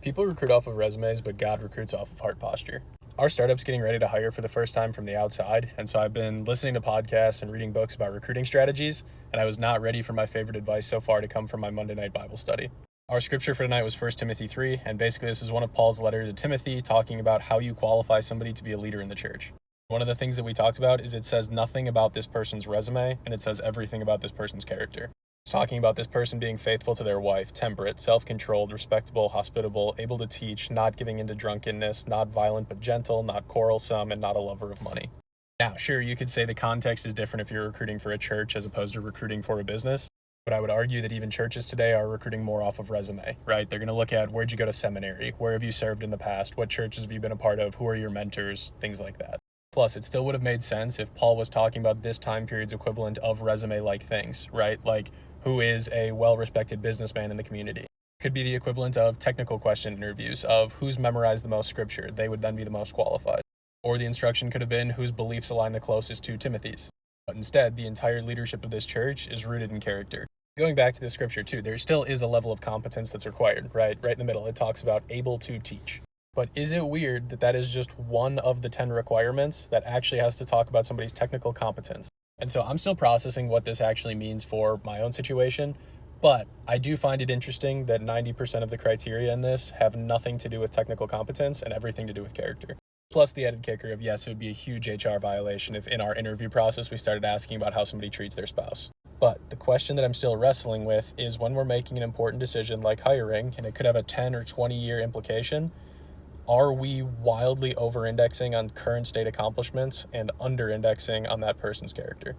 People recruit off of resumes, but God recruits off of heart posture. Our startup's getting ready to hire for the first time from the outside, and so I've been listening to podcasts and reading books about recruiting strategies, and I was not ready for my favorite advice so far to come from my Monday night Bible study. Our scripture for tonight was 1 Timothy 3, and basically this is one of Paul's letters to Timothy talking about how you qualify somebody to be a leader in the church. One of the things that we talked about is it says nothing about this person's resume, and it says everything about this person's character. It's talking about this person being faithful to their wife, temperate, self-controlled, respectable, hospitable, able to teach, not giving into drunkenness, not violent but gentle, not quarrelsome, and not a lover of money. Now, sure, you could say the context is different if you're recruiting for a church as opposed to recruiting for a business, but I would argue that even churches today are recruiting more off of resume, right? They're going to look at where'd you go to seminary, where have you served in the past, what churches have you been a part of, who are your mentors, things like that. Plus, it still would have made sense if Paul was talking about this time period's equivalent of resume-like things, right? Like, who is a well-respected businessman in the community? Could be the equivalent of technical question interviews of who's memorized the most scripture. They would then be the most qualified. Or the instruction could have been whose beliefs align the closest to Timothy's. But instead, the entire leadership of this church is rooted in character. Going back to the scripture too, there still is a level of competence that's required, right? Right in the middle, it talks about able to teach. But is it weird that that is just one of the 10 requirements that actually has to talk about somebody's technical competence? And so I'm still processing what this actually means for my own situation, but I do find it interesting that 90% of the criteria in this have nothing to do with technical competence and everything to do with character. Plus the added kicker of, yes, it would be a huge HR violation if in our interview process we started asking about how somebody treats their spouse. But the question that I'm still wrestling with is when we're making an important decision like hiring, and it could have a 10 or 20 year implication, are we wildly over-indexing on current state accomplishments and under-indexing on that person's character?